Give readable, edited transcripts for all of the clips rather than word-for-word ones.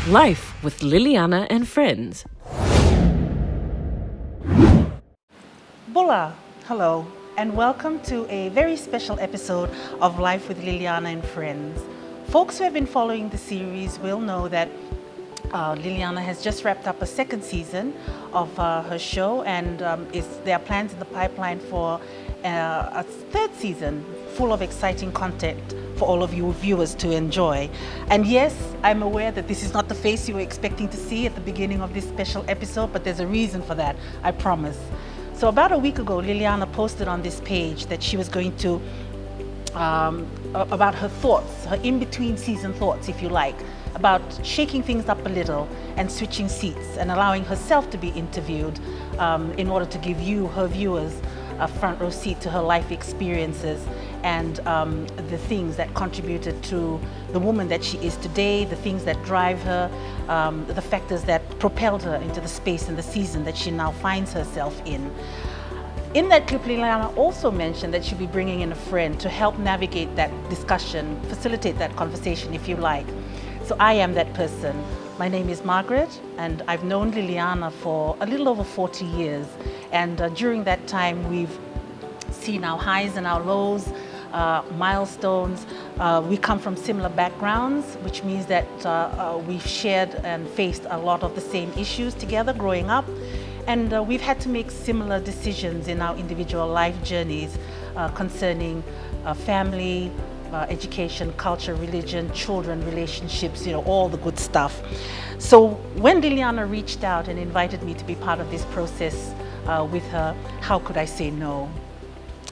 Life with Liliana and Friends. Bula, hello, and welcome to a very special episode of Life with Liliana and Friends. Folks who have been following the series will know that Liliana has just wrapped up a second season of her show, and there are plans in the pipeline for a third season full of exciting content for all of you viewers to enjoy. And yes, I'm aware that this is not the face you were expecting to see at the beginning of this special episode, but there's a reason for that, I promise. So about a week ago, Liliana posted on this page that she was going to, about her thoughts, her in-between season thoughts, if you like, about shaking things up a little and switching seats and allowing herself to be interviewed in order to give you, her viewers, a front row seat to her life experiences and the things that contributed to the woman that she is today, the things that drive her, the factors that propelled her into the space and the season that she now finds herself in. In that clip, Liliana also mentioned that she'll be bringing in a friend to help navigate that discussion, facilitate that conversation, if you like. So I am that person. My name is Margaret, and I've known Liliana for a little over 40 years. And during that time, we've seen our highs and our lows, milestones. We come from similar backgrounds, which means that we've shared and faced a lot of the same issues together growing up. And we've had to make similar decisions in our individual life journeys concerning family, education, culture, religion, children, relationships, all the good stuff. So when Liliana reached out and invited me to be part of this process with her, how could I say no?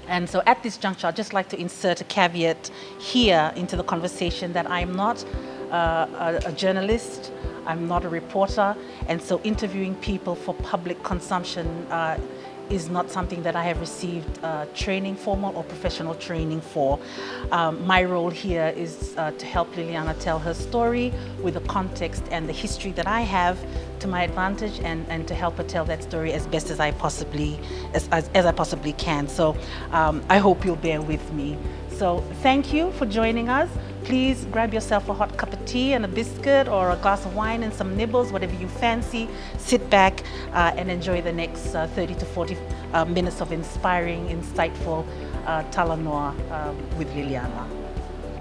And so at this juncture, I'd just like to insert a caveat here into the conversation that I'm not a journalist, I'm not a reporter, and so interviewing people for public consumption is not something that I have received training, formal or professional training for. My role here is to help Liliana tell her story with the context and the history that I have to my advantage, and to help her tell that story as best as I possibly can. So I hope you'll bear with me. So thank you for joining us. Please grab yourself a hot cup of tea and a biscuit or a glass of wine and some nibbles, whatever you fancy. Sit back and enjoy the next 30 to 40 minutes of inspiring, insightful Talanoa with Liliana.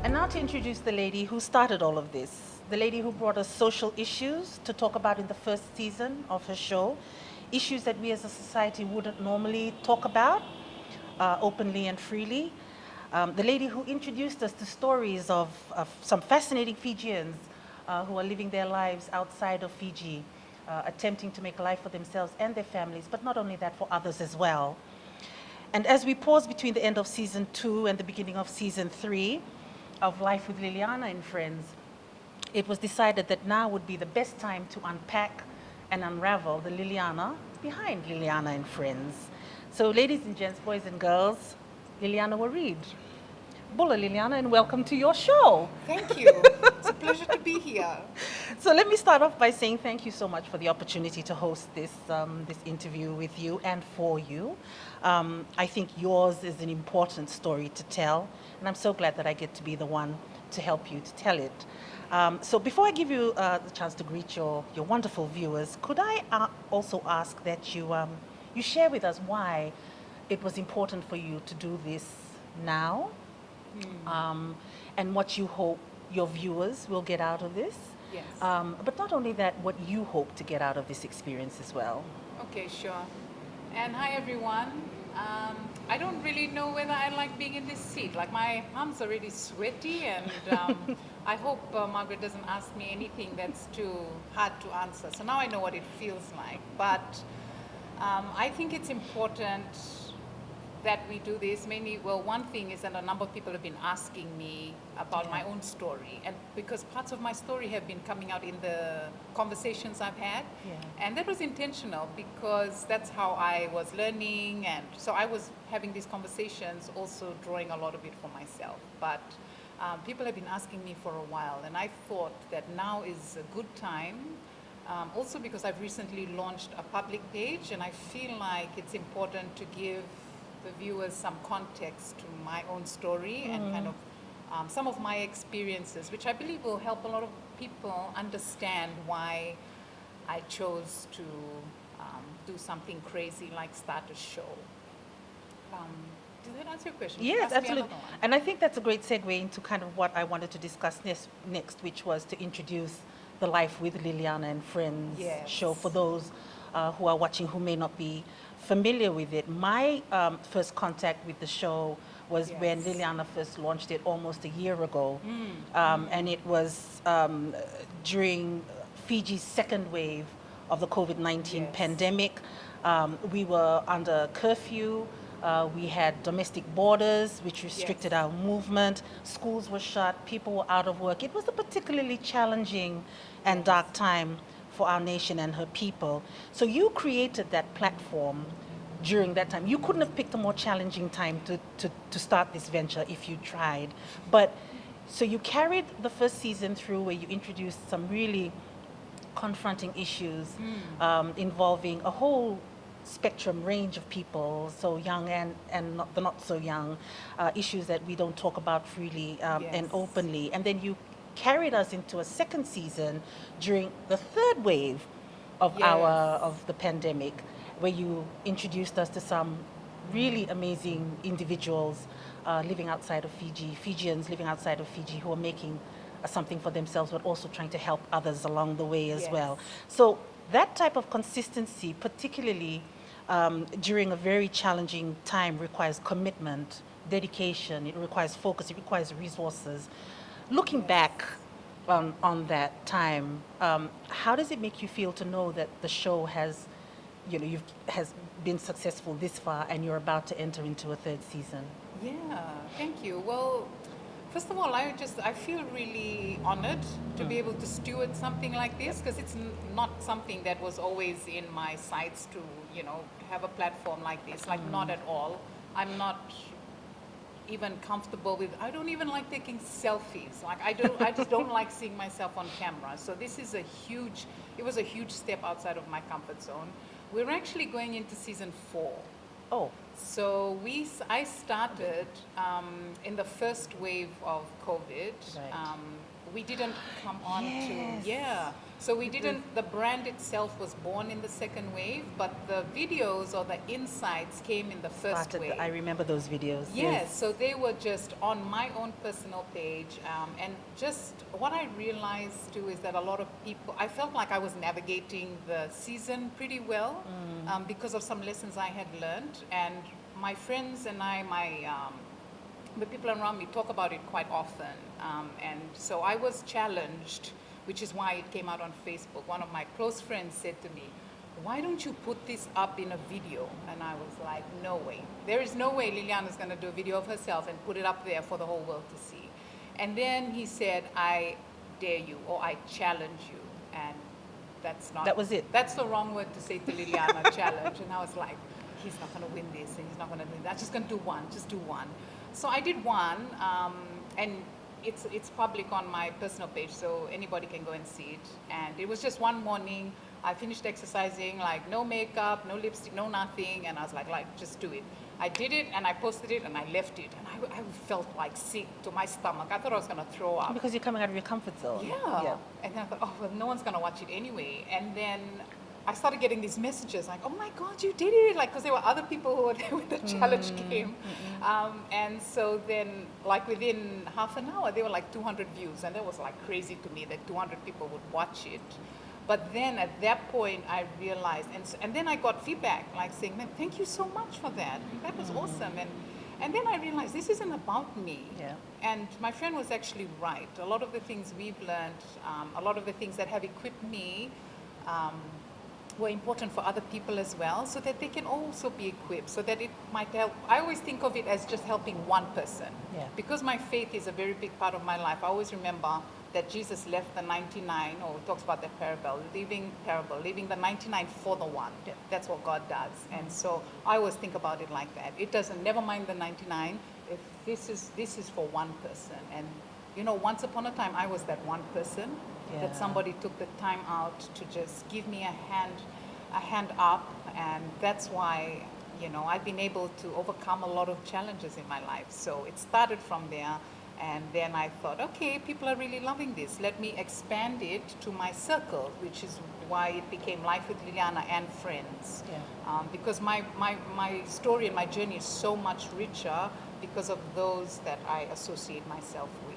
And now to introduce the lady who started all of this, the lady who brought us social issues to talk about in the first season of her show, issues that we as a society wouldn't normally talk about openly and freely. The lady who introduced us to stories of some fascinating Fijians who are living their lives outside of Fiji, attempting to make a life for themselves and their families, but not only that, for others as well. And as we pause between the end of season 2 and the beginning of season 3 of Life with Liliana and Friends, it was decided that now would be the best time to unpack and unravel the Liliana behind Liliana and Friends. So ladies and gents, boys and girls, Liliana Wareed. Bula, Liliana, and welcome to your show. Thank you. It's a pleasure to be here. So let me start off by saying thank you so much for the opportunity to host this interview with you and for you. I think yours is an important story to tell, and I'm so glad that I get to be the one to help you to tell it. So before I give you the chance to greet your wonderful viewers, could I also ask that you share with us why it was important for you to do this now, and what you hope your viewers will get out of this. Yes. But not only that, what you hope to get out of this experience as well. Okay, sure. And hi, everyone. I don't really know whether I like being in this seat. Like, my arms are really sweaty, and I hope Margaret doesn't ask me anything that's too hard to answer. So now I know what it feels like. But I think it's important that we do this mainly. Well, one thing is that a number of people have been asking me about my own story, and because parts of my story have been coming out in the conversations I've had, and that was intentional because that's how I was learning, and so I was having these conversations, also drawing a lot of it for myself. But people have been asking me for a while, and I thought that now is a good time. Also because I've recently launched a public page, and I feel like it's important to give the viewers some context to my own story and kind of some of my experiences, which I believe will help a lot of people understand why I chose to do something crazy like start a show. Did that answer your question? Yes, Ask me absolutely. another one. And I think that's a great segue into kind of what I wanted to discuss next, which was to introduce the Life with Liliana and Friends Yes. show for those who are watching who may not be familiar with it. My first contact with the show was when Yes. Liliana first launched it almost a year ago. And it was during Fiji's second wave of the COVID-19 Yes. pandemic. We were under curfew. We had domestic borders, which restricted Yes. our movement. Schools were shut. People were out of work. It was a particularly challenging and Yes. dark time for our nation and her people. So you created that platform during that time. You couldn't have picked a more challenging time to start this venture if you tried. But so you carried the first season through where you introduced some really confronting issues involving a whole spectrum range of people, so young and not so young, issues that we don't talk about freely and Yes. openly. And then you carried us into a second season during the third wave of Yes. of the pandemic, where you introduced us to some really amazing individuals living outside of Fiji, Fijians living outside of Fiji who are making something for themselves, but also trying to help others along the way as Yes. well. So that type of consistency, particularly during a very challenging time, requires commitment, dedication, it requires focus, it requires resources. Looking back on that time, how does it make you feel to know that the show has, has been successful this far and you're about to enter into a third season? Yeah, thank you. Well, first of all, I feel really honored to be able to steward something like this, because it's not something that was always in my sights to, have a platform like this. Like, not at all. I'm not even comfortable with, I don't even like taking selfies. Like, I just don't like seeing myself on camera. So this is it was a huge step outside of my comfort zone. We're actually going into season 4. Oh, So I started in the first wave of COVID. Right. We didn't come on Yes. to, yeah. So we didn't, the brand itself was born in the second wave, but the videos or the insights came in the first wave. I remember those videos. Yes, so they were just on my own personal page. And just what I realized too is that a lot of people, I felt like I was navigating the season pretty well because of some lessons I had learned. And my friends and the people around me talk about it quite often. And so I was challenged, which is why it came out on Facebook. One of my close friends said to me, why don't you put this up in a video? And I was like, no way. There is no way Liliana's going to do a video of herself and put it up there for the whole world to see. And then he said, I dare you, or I challenge you. And that's not... That was it. That's the wrong word to say to Liliana, challenge. And I was like, he's not going to win this, and he's not going to do that. I'm just going to do one, just do one. So I did one, and it's public on my personal page, so anybody can go and see it. And it was just one morning. I finished exercising, like no makeup, no lipstick, no nothing, and I was like, just do it. I did it, and I posted it, and I left it, and I felt like sick to my stomach. I thought I was going to throw up. Because you're coming out of your comfort zone. Yeah. And then I thought, oh, well, no one's going to watch it anyway. And then I started getting these messages like, oh my God, you did it. Like, because there were other people who were there when the challenge came. And so then, like within half an hour, there were like 200 views. And that was like crazy to me that 200 people would watch it. But then at that point, I realized, and then I got feedback, like saying, man, thank you so much for that. That was awesome. And then I realized this isn't about me. Yeah. And my friend was actually right. A lot of the things we've learned, a lot of the things that have equipped me, were important for other people as well, so that they can also be equipped, so that it might help. I always think of it as just helping one person. Yeah. Because my faith is a very big part of my life, I always remember that Jesus left the 99, or talks about that parable, leaving the 99 for the one. Yeah. That's what God does. And so I always think about it like that. It doesn't, never mind the 99, if this is for one person. And once upon a time, I was that one person. Yeah. That somebody took the time out to just give me a hand up, and that's why I've been able to overcome a lot of challenges in my life. So it started from there, And then I thought, okay, people are really loving this. Let me expand it to my circle, which is why it became Life with Liliana and Friends. Yeah. Because my story and my journey is so much richer because of those that I associate myself with.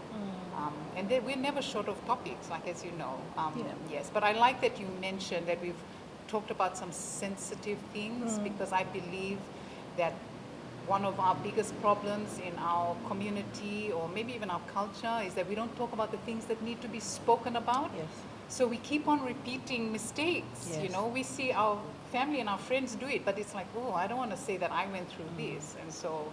And we're never short of topics, like as you know. Yeah. Yes, but I like that you mentioned that we've talked about some sensitive things because I believe that one of our biggest problems in our community or maybe even our culture is that we don't talk about the things that need to be spoken about. Yes. So we keep on repeating mistakes. Yes. You know, we see our family and our friends do it, but it's like, oh, I don't want to say that I went through this. And so,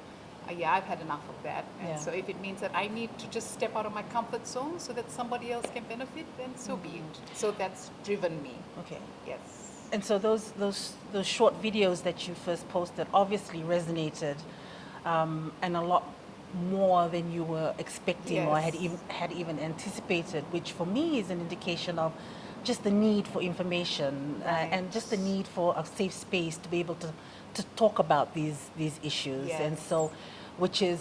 yeah, I've had enough of that. And Yeah. so if it means that I need to just step out of my comfort zone so that somebody else can benefit, then so be it. So that's driven me. Okay. Yes. And so those short videos that you first posted obviously resonated, and a lot more than you were expecting or Yes. had even anticipated, which for me is an indication of just the need for information, Right. and just the need for a safe space to be able to talk about these issues. Yes. And so, which is,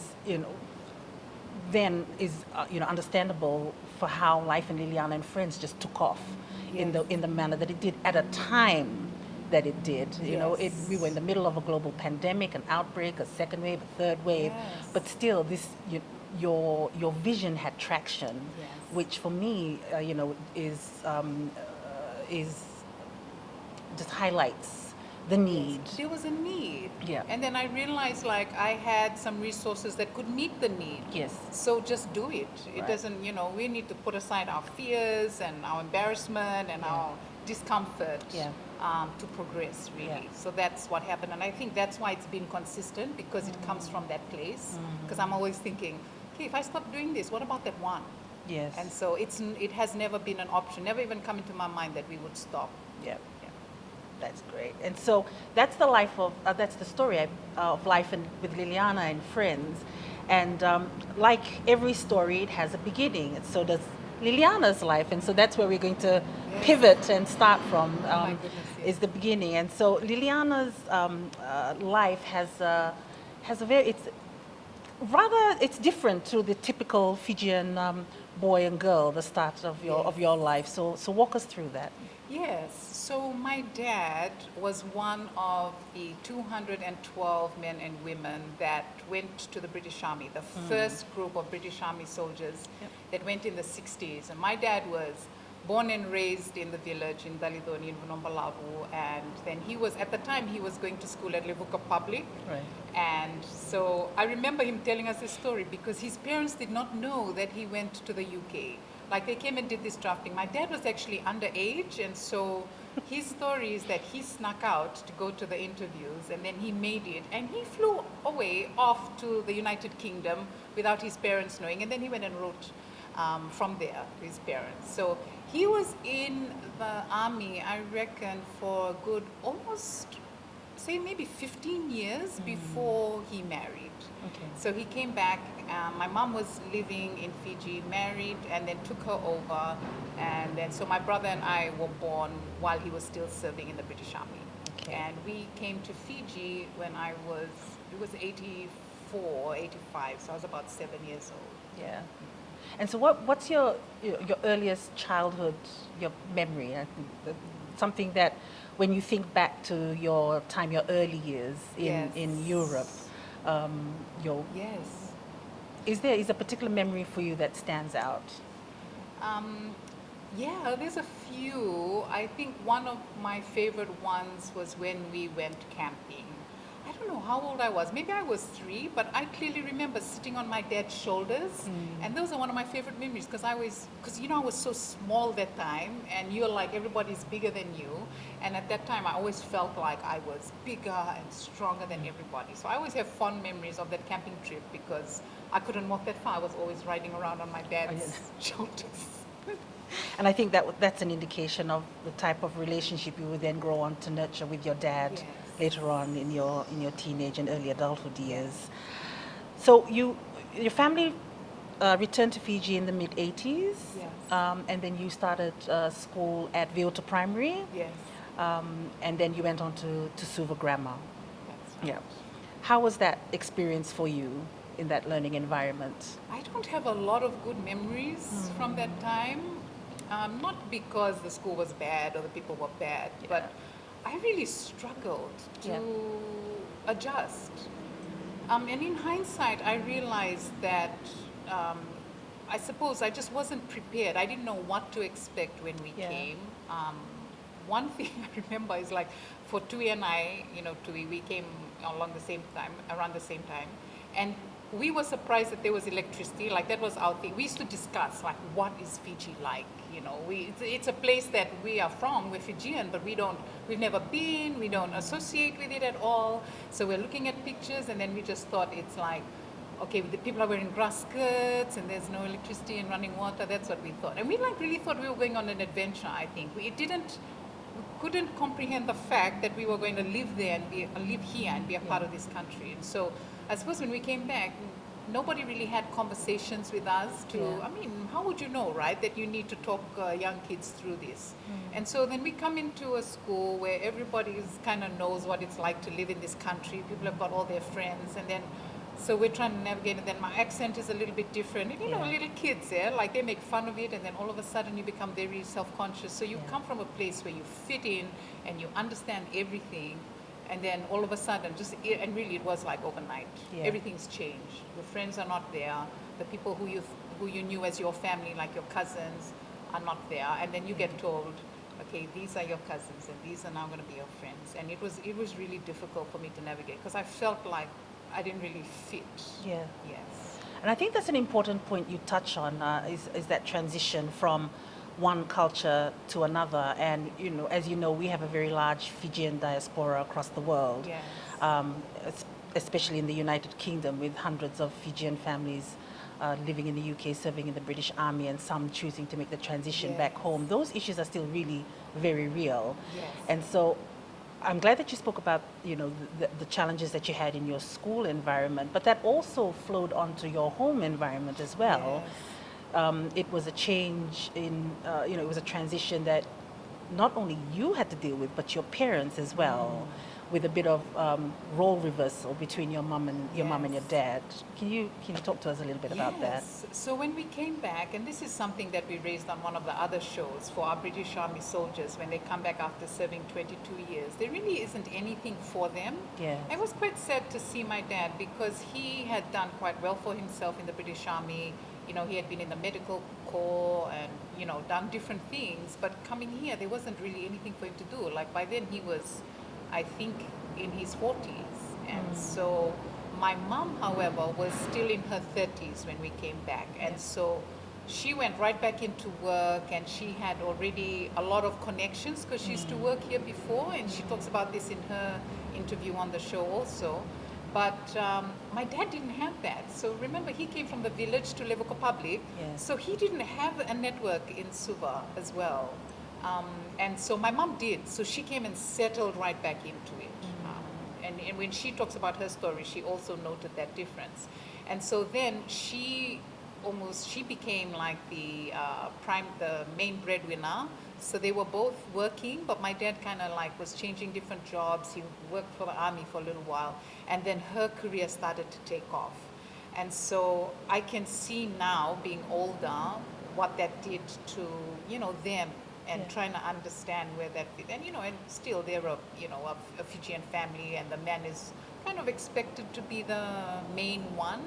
then is understandable for how Life in Liliana and Friends just took off in Yes. the manner that it did at a time that it did. Yes. We were in the middle of a global pandemic, an outbreak, a second wave, a third wave, Yes. but still your vision had traction, Yes. which for me is just highlights the need. There was a need. Yeah. And then I realized like I had some resources that could meet the need. Yes. So just do it. It Right. doesn't, we need to put aside our fears and our embarrassment and our discomfort Yeah. to progress, really. Yeah. So that's what happened. And I think that's why it's been consistent because it comes from that place. Because I'm always thinking, okay, if I stop doing this, what about that one? Yes. And so it has never been an option, never even come into my mind that we would stop. Yeah. That's great. And so that's the that's the story of Life with Liliana and Friends. And like every story, it has a beginning. And so does Liliana's life. And so that's where we're going to pivot and start from. my goodness, yes. Is the beginning. And so Liliana's life has a very it's different to the typical Fijian boy and girl, the start of your life. So walk us through that. Yes, so my dad was one of the 212 men and women that went to the British Army, the first group of British Army soldiers that went in the 60s. And my dad was born and raised in the village in Dalidoni in Vunombalavu, and then he was going to school at Levuka Public. Right. And so I remember him telling us this story because his parents did not know that he went to the UK. Like they came and did this drafting. My dad was actually underage, and so his story is that he snuck out to go to the interviews, and then he made it, and he flew away off to the United Kingdom without his parents knowing, and then he went and wrote from there to his parents. So he was in the army, I reckon, for a good almost, say maybe 15 years before he married. Okay. So he came back. My mom was living in Fiji, married, and then took her over. And then, so my brother and I were born while he was still serving in the British Army. Okay. And we came to Fiji when it was 84, 85, so I was about 7 years old. Yeah. And so what's your earliest childhood, your memory? Something that when you think back to your early years in Europe, Yes. is there a particular memory for you that stands out? Yeah, there's a few. I think one of my favorite ones was when we went camping. I don't know how old I was. Maybe I was 3, but I clearly remember sitting on my dad's shoulders. And those are one of my favorite memories because I was so small that time, and you're like, everybody's bigger than you. And at that time, I always felt like I was bigger and stronger than everybody. So I always have fond memories of that camping trip because I couldn't walk that far. I was always riding around on my dad's shoulders. And I think that's an indication of the type of relationship you would then grow on to nurture with your dad. Yes. Later on in your teenage and early adulthood years. So your family returned to Fiji in the mid-80s. Yes. And then you started school at Viota Primary. Yes, And then you went on to Suva Grammar. that's right. Yeah. How was that experience for you? in that learning environment? I don't have a lot of good memories from that time. Not because the school was bad or the people were bad, but I really struggled to adjust. And in hindsight, I realized that I suppose I just wasn't prepared. I didn't know what to expect when we came. One thing I remember is like for Tui and I, Tui, we came along the same time, around the same time, and we were surprised that there was electricity. Like that was our thing. We used to discuss like, what is Fiji like? It's a place that we are from. We're Fijian, but we've never been. We don't associate with it at all. So we're looking at pictures, and then we just thought it's like, okay, the people are wearing grass skirts, and there's no electricity and running water. That's what we thought, and we really thought we were going on an adventure. I think we couldn't comprehend the fact that we were going to live there and live here and be a part of this country. And so I suppose when we came back, nobody really had conversations with us I mean, how would you know, right, that you need to talk young kids through this? And so then we come into a school where everybody kind of knows what it's like to live in this country. People have got all their friends, and then so we're trying to navigate, and then my accent is a little bit different. And, little kids, like they make fun of it, and then all of a sudden you become very self-conscious. So you come from a place where you fit in and you understand everything, and then all of a sudden, and really it was like overnight. Everything's changed. Your friends are not there. The people who you knew as your family, like your cousins, are not there. And then you get told, okay, these are your cousins, and these are now going to be your friends. And it was really difficult for me to navigate, because I felt like I didn't really fit. Yeah. Yes. And I think that's an important point you touch on, is that transition from one culture to another. And, as you know, we have a very large Fijian diaspora across the world, especially in the United Kingdom, with hundreds of Fijian families living in the UK, serving in the British Army, and some choosing to make the transition back home. Those issues are still really very real. Yes. And so I'm glad that you spoke about, the challenges that you had in your school environment, but that also flowed onto your home environment as well. Yes. It was a change in, it was a transition that not only you had to deal with, but your parents as well, with a bit of role reversal between your mom and your dad. Can you talk to us a little bit about that? So when we came back, and this is something that we raised on one of the other shows for our British Army soldiers, when they come back after serving 22 years, there really isn't anything for them. Yeah. I was quite sad to see my dad, because he had done quite well for himself in the British Army. He had been in the medical corps and, done different things, but coming here, there wasn't really anything for him to do. Like by then he was, I think, in his 40s. And so my mom, however, was still in her 30s when we came back. And so she went right back into work, and she had already a lot of connections, because she used to work here before, and she talks about this in her interview on the show also. But my dad didn't have that. So remember, he came from the village to Levuka Public, so he didn't have a network in Suva as well. And so my mom did. So she came and settled right back into it. And when she talks about her story, she also noted that difference. And so then she became like the main breadwinner. So they were both working, but my dad kind of like was changing different jobs. He worked for the army for a little while, and then her career started to take off. And so I can see now, being older, what that did to, them, and trying to understand where that fit. And, and still they're a Fijian family, and the man is kind of expected to be the main one.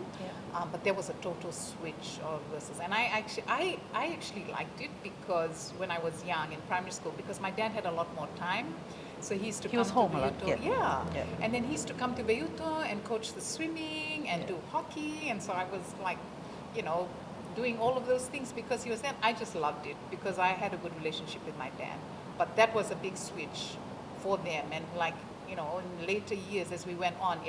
But there was a total switch of versus. And I actually liked it, because when I was young in primary school, because my dad had a lot more time. So he used to come to Veyuto. And then he used to come to Veyuto and coach the swimming and do hockey. And so I was like, doing all of those things because he was there. I just loved it, because I had a good relationship with my dad. But that was a big switch for them. And like, in later years as we went on,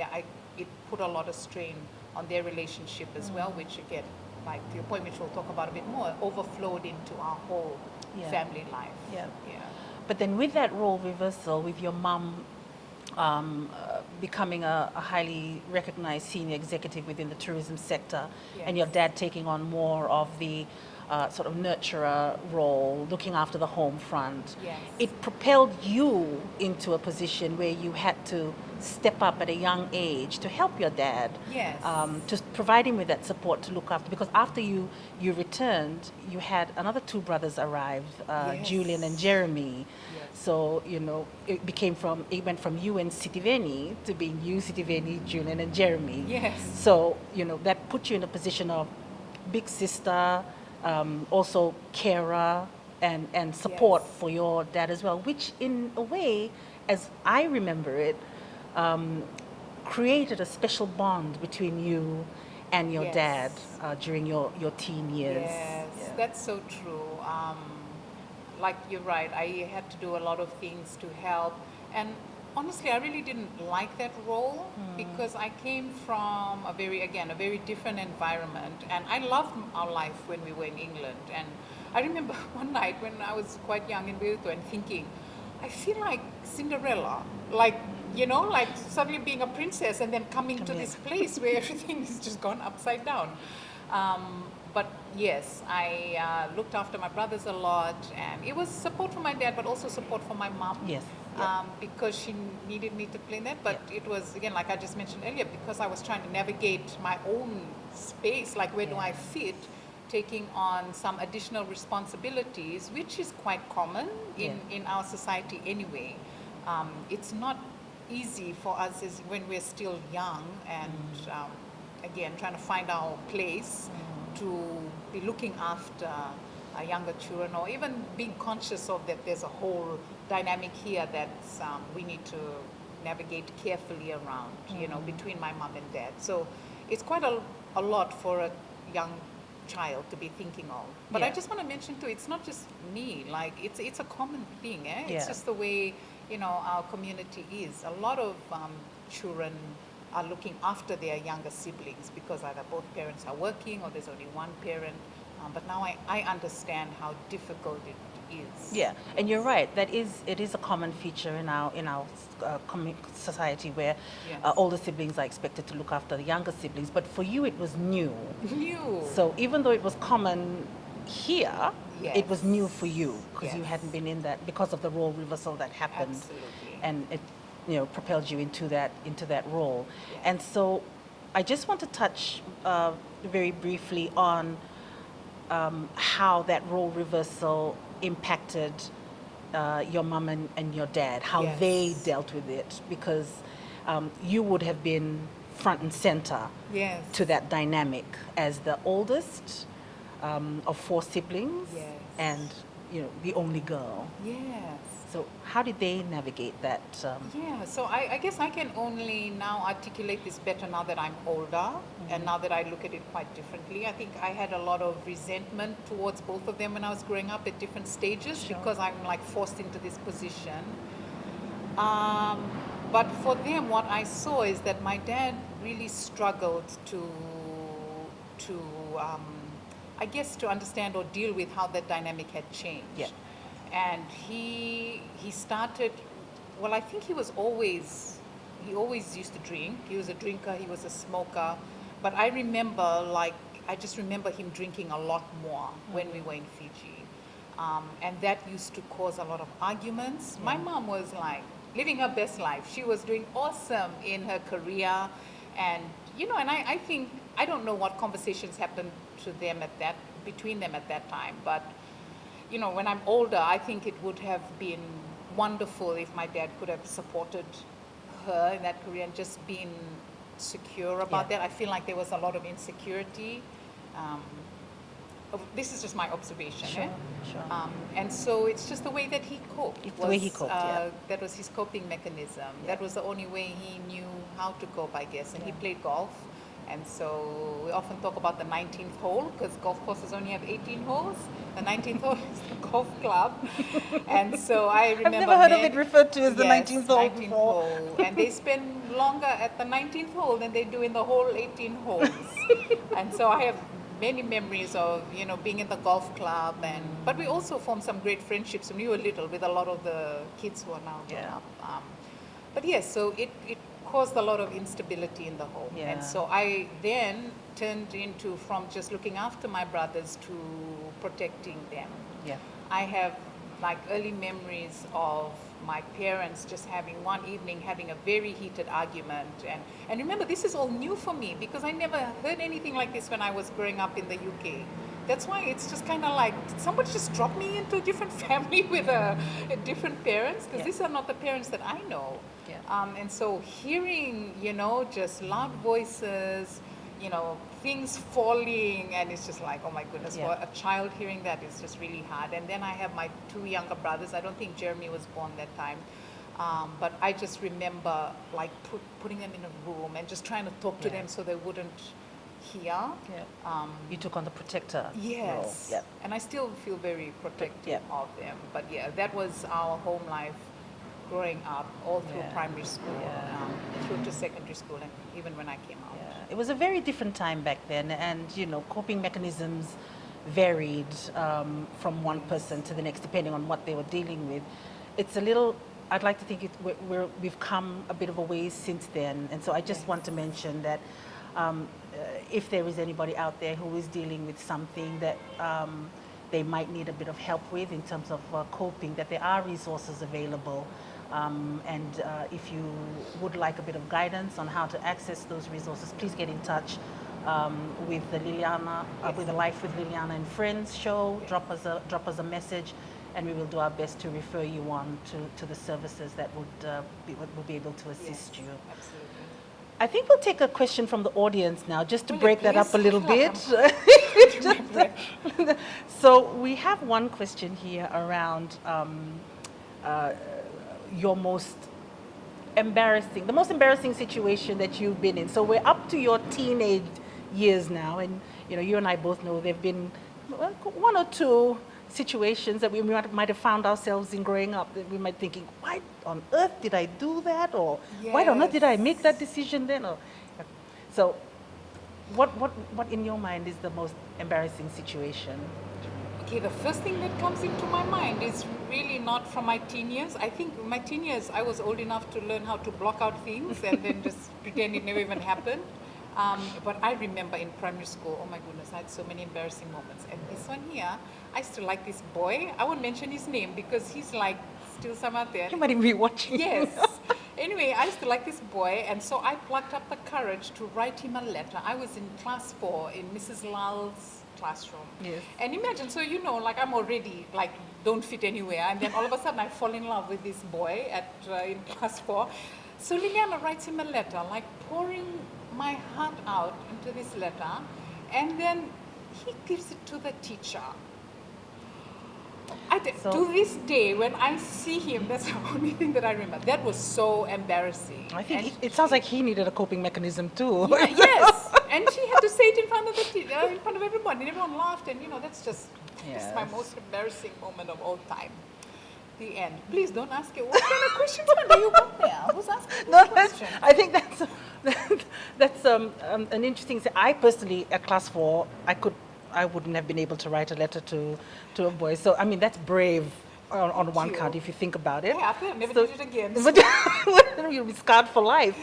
it put a lot of strain on their relationship as well, which again, like to your point, which we'll talk about a bit more, overflowed into our whole family life. But then with that role reversal, with your mom becoming a highly recognized senior executive within the tourism sector, and your dad taking on more of the sort of nurturer role, looking after the home front. Yes. It propelled you into a position where you had to step up at a young age to help your dad, Yes. to provide him with that support to look after. Because after you returned, you had another two brothers arrive, Yes. Julian and Jeremy. Yes. So it went from you and Sitiveni to being you, Sitiveni, Julian, and Jeremy. Yes. So that put you in a position of big sister, also carer, and support Yes. for your dad as well, which in a way, as I remember it, created a special bond between you and your Yes. dad during your teen years. Yes, Yeah. that's so true. Like you're right, I had to do a lot of things to help. And honestly, I really didn't like that role because I came from a very different environment. And I loved our life when we were in England. And I remember one night when I was quite young in Wilto and thinking, I feel like Cinderella, like suddenly being a princess and then coming to this place where everything is just gone upside down. But yes, I looked after my brothers a lot, and it was support from my dad, but also support from my mom. Yes. Because she needed me to play that. But it was, again, like I just mentioned earlier, because I was trying to navigate my own space, like where do I fit, taking on some additional responsibilities, which is quite common in our society anyway. It's not easy for us when we're still young and again trying to find our place to be looking after younger children, or even being conscious of that there's a whole dynamic here that we need to navigate carefully around, between my mom and dad. So it's quite a lot for a young child to be thinking of. But I just want to mention too, it's not just me, like it's a common thing. It's just the way our community is. A lot of children are looking after their younger siblings because either both parents are working or there's only one parent. But now I understand how difficult it is. Yeah, and you're right. It is a common feature in our society where older siblings are expected to look after the younger siblings. But for you, it was new. New. So even though it was common here, it was new for you because you Yes. hadn't been in that because of the role reversal that happened, Absolutely. and it propelled you into that role. Yes. And so, I just want to touch very briefly on how that role reversal impacted your mom and your dad, how they dealt with it, because you would have been front and center to that dynamic as the oldest of four siblings and the only girl. Yes. So how did they navigate that? So I guess I can only now articulate this better now that I'm older and now that I look at it quite differently. I think I had a lot of resentment towards both of them when I was growing up at different stages because I'm like forced into this position. But for them, what I saw is that my dad really struggled to I guess to understand or deal with how that dynamic had changed. Yeah. And he started, well, I think he always used to drink. He was a drinker, he was a smoker. But I just remember him drinking a lot more when we were in Fiji. And that used to cause a lot of arguments. Yeah. My mom was like living her best life. She was doing awesome in her career. And, and I think, I don't know what conversations happened to them between them at that time, but when I'm older, I think it would have been wonderful if my dad could have supported her in that career and just been secure about that. I feel like there was a lot of insecurity. This is just my observation. Sure. And so it's just the way that he coped. It's the way he coped, That was his coping mechanism. Yeah. That was the only way he knew how to cope, I guess. And he played golf. And so we often talk about the 19th hole because golf courses only have 18 holes. The 19th hole is the golf club. And so I remember... I've never heard of it referred to as the 19th hole before. And they spend longer at the 19th hole than they do in the whole 18 holes. And so I have many memories of, being in the golf club. But we also formed some great friendships when we were little with a lot of the kids who are now grown up. But yes, so it caused a lot of instability in the home. Yeah. And so I then turned into, from just looking after my brothers to protecting them. Yeah. I have like early memories of my parents just having one evening having a very heated argument, and remember, this is all new for me because I never heard anything like this when I was growing up in the UK. That's why it's just kind of like, did somebody just drop me into a different family with a different parents, because these are not the parents that I know. And so hearing, just loud voices, things falling, and it's just like, oh my goodness, for a child hearing that is just really hard. And then I have my two younger brothers. I don't think Jeremy was born that time. But I just remember like putting them in a room and just trying to talk to them so they wouldn't hear. You took on the protector role. Yes. And I still feel very protective of them. But that was our home life growing up, all through primary school, through to secondary school, and even when I came out. It was a very different time back then, and coping mechanisms varied from one person to the next depending on what they were dealing with. It's a little, I'd like to think we've come a bit of a ways since then, and so I just want to mention that if there is anybody out there who is dealing with something that they might need a bit of help with in terms of coping, that there are resources available. And if you would like a bit of guidance on how to access those resources, please get in touch with the Liliana, with the Life with Liliana and Friends show. Drop us a message, and we will do our best to refer you on to the services that would be able to assist you. Absolutely. I think we'll take a question from the audience now, just to break that up a little bit. So we have one question here around the most embarrassing situation that you've been in. So we're up to your teenage years now, and you and I both know there've been one or two situations that we might have found ourselves in growing up, that we might be thinking, why on earth did I do that, or why on earth did I make that decision then? So what in your mind is the most embarrassing situation? Okay, the first thing that comes into my mind is really not from my teen years. I think my teen years, I was old enough to learn how to block out things and then just pretend it never even happened. But I remember in primary school, oh my goodness, I had so many embarrassing moments. And this one here, I used to like this boy. I won't mention his name because he's like still somewhere there. You might even be watching. Yes. Anyway, I used to like this boy, and so I plucked up the courage to write him a letter. I was in class 4 in Mrs. Lal's classroom. Yes. And imagine, so like I'm already like don't fit anywhere, and then all of a sudden I fall in love with this boy in class 4. So Liliana writes him a letter, like pouring my heart out into this letter, and then he gives it to the teacher. To this day, when I see him, that's the only thing that I remember. That was so embarrassing. I think it sounds like he needed a coping mechanism too. Yes, and she had to say it in front of in front of everyone, and everyone laughed, and that's just my most embarrassing moment of all time. The end. Please don't ask it. What kind of questions are you got there? Who's asking this question? I think that's an interesting thing. I personally, at class 4, I wouldn't have been able to write a letter to a boy. So I mean, that's brave on one count if you think about it. Yeah, I never did it again. But you'll be scarred for life.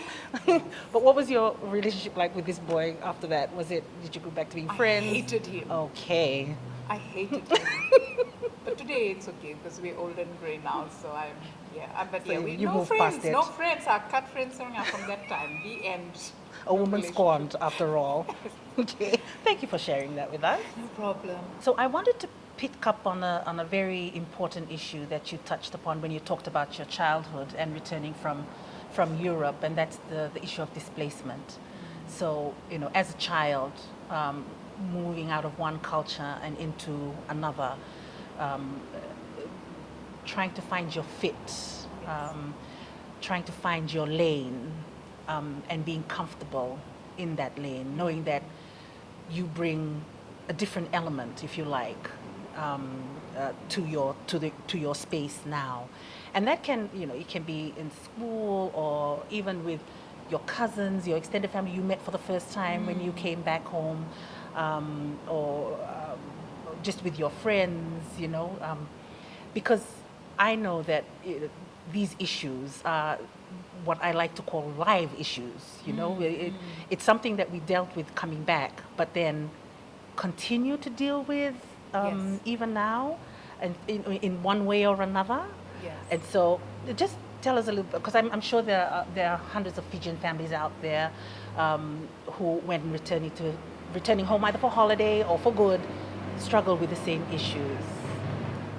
But what was your relationship like with this boy after that? Did you go back to being friends? I hated him. Okay. I hated him. But today it's okay because we're old and grey now. So we you no moved friends. past it. No friends. Our cut friends from that time. The end. A woman scorned, after all. Okay. Thank you for sharing that with us. No problem. So I wanted to pick up on a very important issue that you touched upon when you talked about your childhood and returning from Europe, and that's the issue of displacement. So, as a child, moving out of one culture and into another, trying to find your fit, trying to find your lane, and being comfortable in that lane, knowing that you bring a different element, if you like, to your space now, and that can it can be in school or even with your cousins, your extended family you met for the first time when you came back home, or just with your friends, because I know that these issues are what I like to call live issues. It's something that we dealt with coming back, but then continue to deal with Yes. even now, and in one way or another. Yes. And so, just tell us a little bit, because I'm sure there are hundreds of Fijian families out there who, when returning home either for holiday or for good, struggle with the same issues.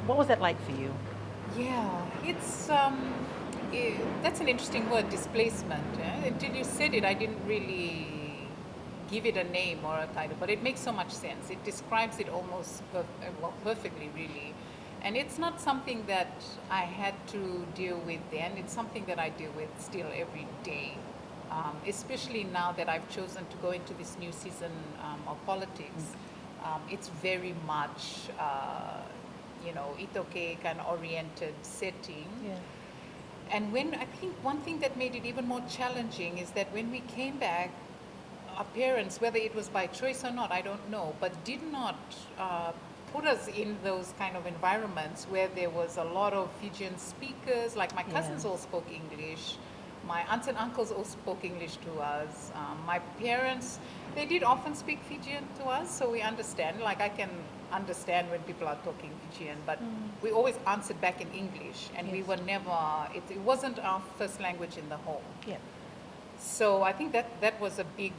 What was that like for you? Yeah, it's that's an interesting word, displacement. Until you said it, I didn't really give it a name or a title, but it makes so much sense. It describes it almost perfectly, really. And it's not something that I had to deal with then. It's something that I deal with still every day, especially now that I've chosen to go into this new season of politics. It's very much itoke kind of oriented setting. Yeah. And when I think one thing that made it even more challenging is that when we came back, our parents, whether it was by choice or not, I don't know, but did not put us in those kind of environments where there was a lot of Fijian speakers. Like my cousins all spoke English. My aunts and uncles all spoke English to us. My parents, they did often speak Fijian to us, so we understand. Like I can understand when people are talking Fijian, but we always answered back in English, and we were never, it wasn't our first language in the home. Yeah. So I think that was a big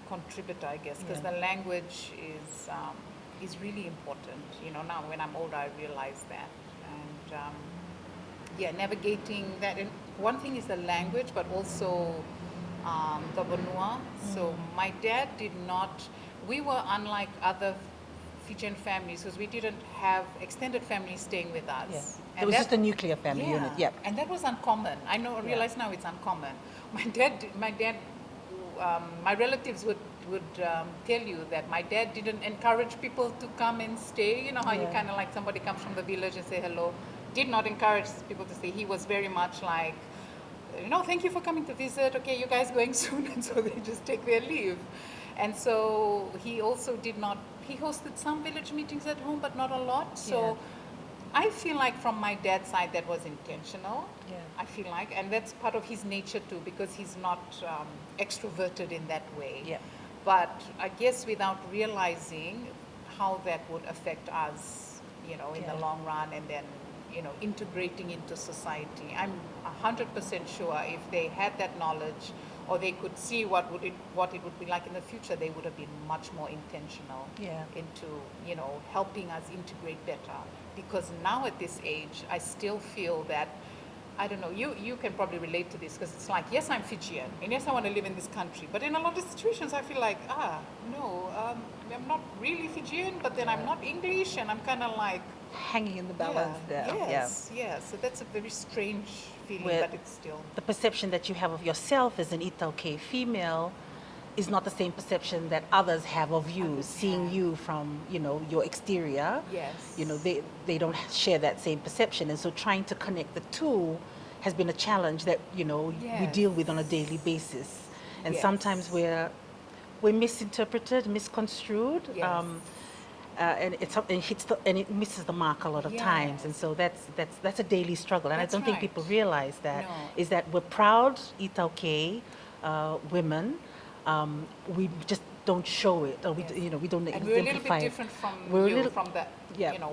contributor, I guess, because the language is really important. Now when I'm older, I realize that, and navigating that. And one thing is the language, but also the Vanua. So my dad did not. We were unlike other Fijian families because we didn't have extended families staying with us. Yeah. And It was that- just a nuclear family unit. Yep. And that was uncommon. I realize now it's uncommon. My relatives would tell you that my dad didn't encourage people to come and stay. You know how you kind of like somebody comes from the village and say hello. Did not encourage people to stay. He was very much like, thank you for coming to visit. Okay, you guys going soon, and so they just take their leave. And so he also he hosted some village meetings at home, but not a lot. So I feel like from my dad's side that was intentional. Yeah. I feel like, and that's part of his nature too, because he's not extroverted in that way. Yeah. But I guess without realizing how that would affect us, in the long run, and then, integrating into society. I'm 100% sure if they had that knowledge, or they could see what it would be like in the future, they would have been much more intentional into, helping us integrate better. Because now at this age, I still feel that, I don't know, you can probably relate to this, because it's like, yes, I'm Fijian, and yes, I want to live in this country, but in a lot of situations, I feel like, no, I'm not really Fijian, but then I'm not English, and I'm kind of like, Hanging in the balance there. yes, so that's a very strange feeling, Where but it's still... The perception that you have of yourself as an Itauke female is not the same perception that others have of you, seeing you from, your exterior. Yes. They don't share that same perception. And so trying to connect the two has been a challenge that, we deal with on a daily basis. And sometimes we're misinterpreted, misconstrued. Yes. And it misses the mark a lot of times, and so that's a daily struggle, and That's I don't think right. people realize that. No. Is that we're proud Itauke women, we just don't show it, or we don't And we're a little exemplify bit it. different from We're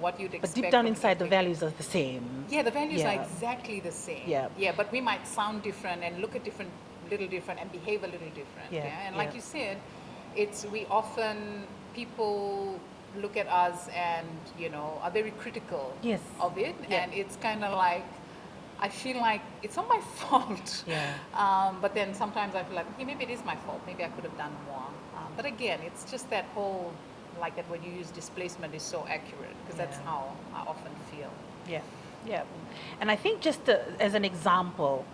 what you'd expect. But deep down from inside, the Itauke. values are the same. Yeah, the values are Yeah. exactly the same. Yeah. But we might sound different and look at little different and behave a little different. And like you said, people look at us and, are very critical of it. Yeah. And it's kind of like, I feel like it's not my fault. But then sometimes I feel like, okay, maybe it is my fault. Maybe I could have done more. But again, it's just that whole, like that when you use displacement is so accurate, because that's how I often feel. Yeah. And I think just as an example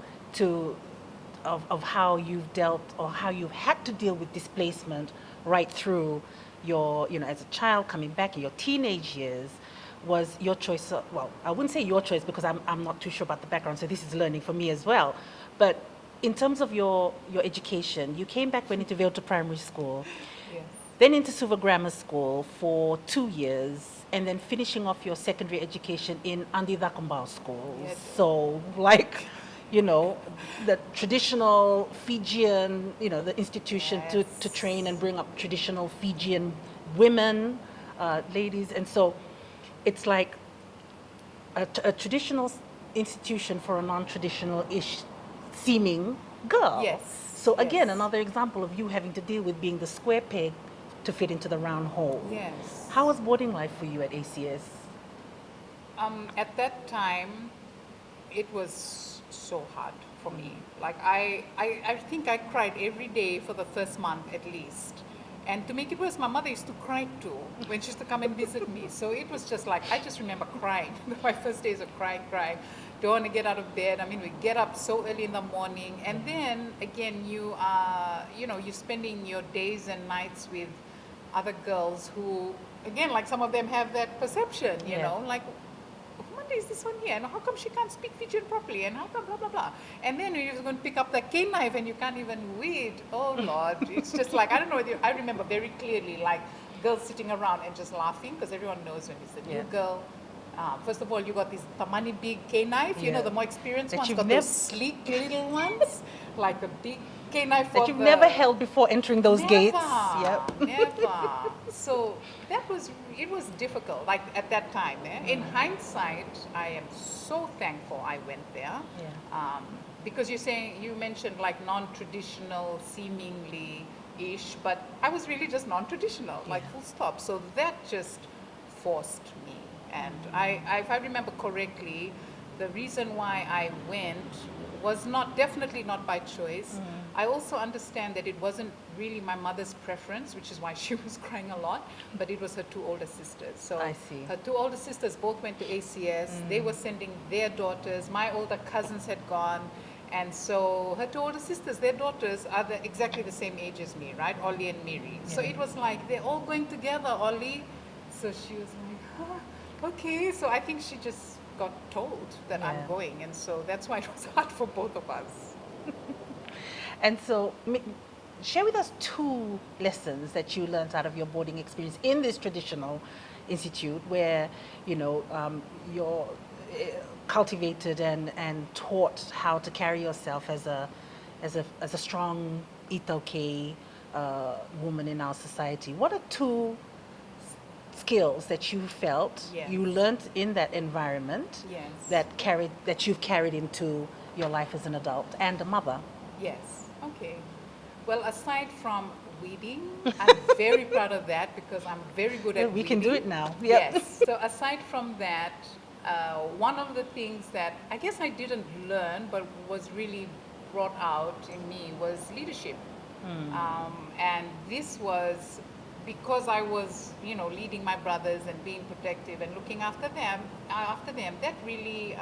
of how you've dealt, or how you've had to deal with displacement right through your, as a child coming back in your teenage years, was your choice. Well, I wouldn't say your choice, because I'm not too sure about the background, so this is learning for me as well. But in terms of your education, you came back, went into Vilta Primary School, then into Suva Grammar School for 2 years, and then finishing off your secondary education in Andi Dakumbao School. So, like, the traditional Fijian, the institution to train and bring up traditional Fijian women. ladies. And so it's like a traditional institution for a non-traditional-ish seeming girl. Yes, So again, yes. another example of you having to deal with being the square peg to fit into the round hole. Yes. How was boarding life for you at ACS? At that time, it was so hard for me. Like I think I cried every day for the first month at least. And to make it worse, my mother used to cry too when she used to come and visit me. So it was just like, I just remember crying. My first days of crying. Don't want to get out of bed. I mean, we get up so early in the morning. And then again, you are, you're spending your days and nights with other girls who, again, like some of them have that perception, you Yeah. know, like, who is this one here? And how come she can't speak Fijian properly? And how come blah, blah, blah. And then you're just going to pick up the cane knife and you can't even read. Oh, Lord. It's just like, I don't know whether I remember very clearly, like, girls sitting around and just laughing because everyone knows when it's a new Yeah. girl. First of all, you got this tamani big cane knife, Yeah. the more experienced That ones you've got nev- those sleek little ones, like a big cane knife That you've never held before entering those gates. Yep. Never. So it was difficult, like at that time. In hindsight, I am so thankful I went there. Yeah. Because you mentioned like non-traditional, seemingly-ish, but I was really just non-traditional, like Yeah. full stop. So that just forced me. And if I remember correctly, the reason why I went was definitely not by choice. I also understand that it wasn't really my mother's preference, which is why she was crying a lot, but it was her two older sisters. So I see. her two older sisters both went to ACS. They were sending their daughters. My older cousins had gone. And so her two older sisters, their daughters are exactly the same age as me, right? Ollie and Miri. So Yeah. it was like, they're all going together, Ollie. So she was like, okay. So I think she just got told that Yeah. I'm going. And so that's why it was hard for both of us. And so, share with us 2 lessons that you learned out of your boarding experience in this traditional institute where, you're cultivated and taught how to carry yourself as a strong Itoke woman in our society. What are 2 skills that you felt Yes. you learned in that environment Yes. that you've carried into your life as an adult and a mother? Yes. Okay. Well, aside from weeding, I'm very proud of that because I'm very good at We weeding. can do it now. Yep. Yes. So aside from that, one of the things that I guess I didn't learn but was really brought out in me was leadership. And this was because I was, leading my brothers and being protective and looking after them. That really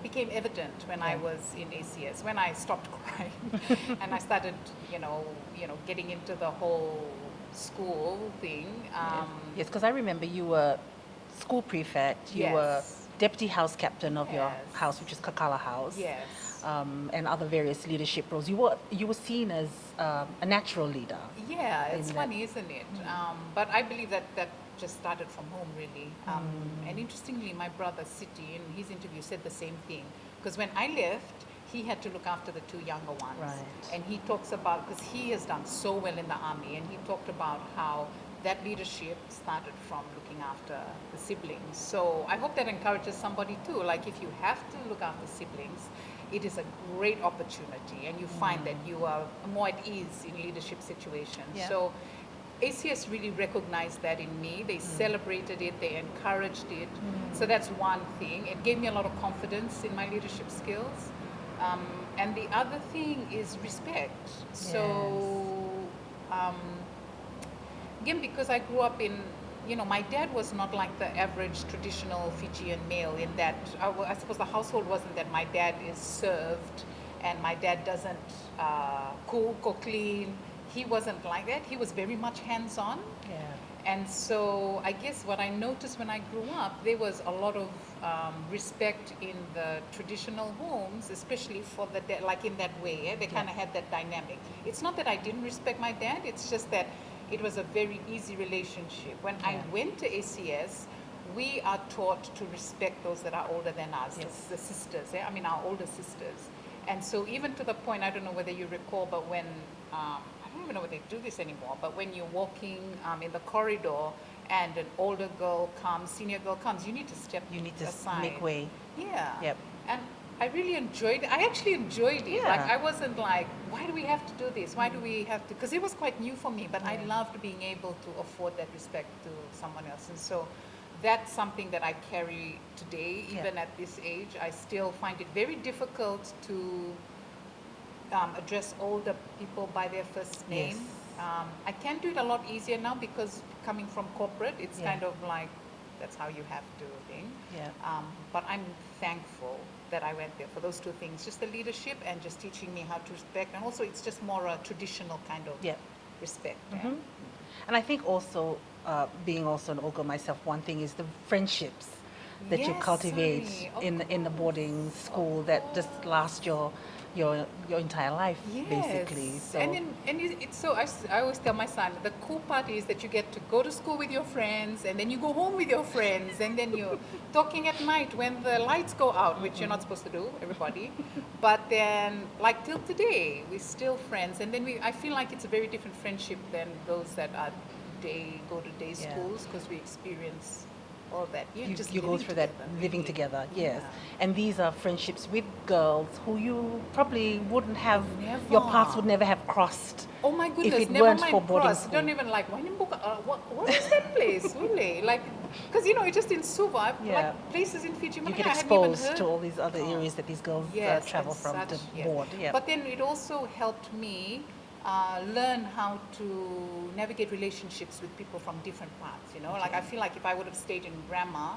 became evident when I was in ACS, when I stopped crying and I started, getting into the whole school thing. Yes, because I remember you were school prefect, you were Yes. deputy house captain of your Yes. house, which is Kakala House. Yes. And other various leadership roles. You were seen as a natural leader. Yeah, it's in funny, isn't it? But I believe that just started from home, really. And interestingly, my brother Siti, in his interview, said the same thing. Because when I left, he had to look after the 2 younger ones. Right. And he talks about, because he has done so well in the army, and he talked about how that leadership started from looking after the siblings. So I hope that encourages somebody too. Like if you have to look after siblings, it is a great opportunity and you find that you are more at ease in leadership situations. Yeah. So ACS really recognized that in me. They celebrated it, they encouraged it. So that's one thing. It gave me a lot of confidence in my leadership skills. And the other thing is respect. So again, because I grew up in, my dad was not like the average traditional Fijian male in that, I suppose the household wasn't that my dad is served and my dad doesn't cook or clean. He wasn't like that. He was very much hands-on. Yeah. And so I guess what I noticed when I grew up, there was a lot of respect in the traditional homes, especially for the dad, like in that way. They kind of had that dynamic. It's not that I didn't respect my dad, it's just that it was a very easy relationship. When I went to ACS, we are taught to respect those that are older than us, the sisters, our older sisters. And so even to the point, I don't know whether you recall, but when, I don't even know whether they do this anymore, but when you're walking in the corridor and an older girl comes, senior girl comes, you need to step You need to aside. make way. Yeah. Yep. And I really enjoyed it. I actually enjoyed it. Yeah. Like, I wasn't like, why do we have to do this? Why do we have to? Because it was quite new for me, but I loved being able to afford that respect to someone else. And so that's something that I carry today, even at this age. I still find it very difficult to address older people by their first name. Yes. I can do it a lot easier now because coming from corporate, it's Yeah. kind of like, that's how you have to think. Yeah. But I'm thankful that I went there for those two things, just the leadership and just teaching me how to respect. And also it's just more a traditional kind of respect. Yeah. And I think also, being also an Ogo myself, one thing is the friendships that you Yes, cultivate sorry, of in the boarding school that just last your entire life, basically. So And it's so, I always tell my son, the cool part is that you get to go to school with your friends, and then you go home with your friends, and then you're talking at night when the lights go out, which you're not supposed to do, everybody. But then, like till today, we're still friends, and then I feel like it's a very different friendship than those that are go to day schools, because we experience all that. you go through that living together, yes. And these are friendships with girls who you probably wouldn't have, your paths would never have crossed. Oh my goodness, if it never weren't mind for boarding cross. school. Don't even like, what is that place, really? Like, because it's just in Suva, like places in Fiji. You get I hadn't even exposed heard. to all these other areas that these girls travel from to board. Yeah. But then it also helped me learn how to navigate relationships with people from different parts. Like, I feel like if I would have stayed in grammar,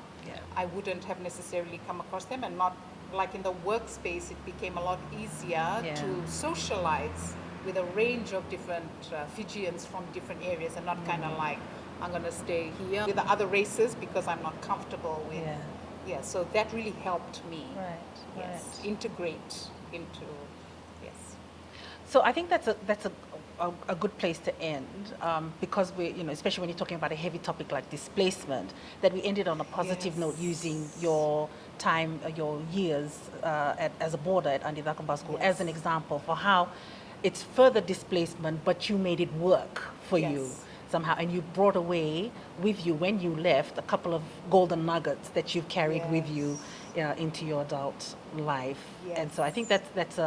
I wouldn't have necessarily come across them, and not like in the workspace. It became a lot easier to socialize with a range of different Fijians from different areas, and not kind of like, I'm going to stay here with the other races because I'm not comfortable with. So that really helped me. Yes, integrate into. So I think that's a good place to end, because we, especially when you're talking about a heavy topic like displacement, that we ended on a positive note using your time, your years as a boarder at Andivakamba School as an example for how it's further displacement, but you made it work for you somehow, and you brought away with you when you left a couple of golden nuggets that you've carried with you into your adult life. And so I think that's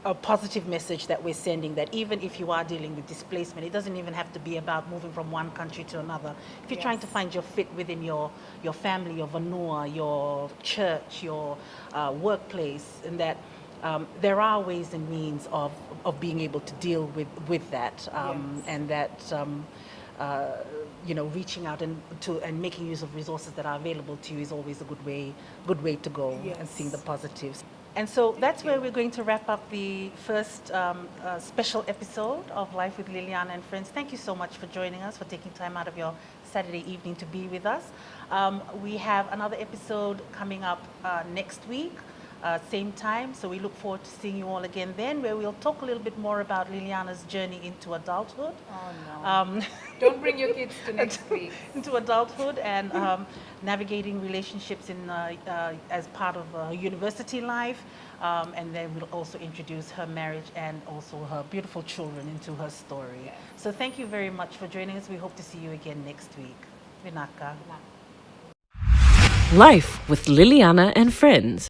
a positive message that we're sending, that even if you are dealing with displacement, it doesn't even have to be about moving from one country to another. If you're trying to find your fit within your family, your vanua, your church, your workplace, and that there are ways and means of being able to deal with that, and that reaching out and making use of resources that are available to you is always a good way to go, and seeing the positives. And so that's where we're going to wrap up the first special episode of Life with Liliana and Friends. Thank you so much for joining us, for taking time out of your Saturday evening to be with us. We have another episode coming up next week, same time. So we look forward to seeing you all again then, where we'll talk a little bit more about Liliana's journey into adulthood. Oh, no. Don't bring your kids to next week. Into adulthood and navigating relationships as part of her university life. And then we'll also introduce her marriage and also her beautiful children into her story. So thank you very much for joining us. We hope to see you again next week. Vinaka. Life with Liliana and Friends.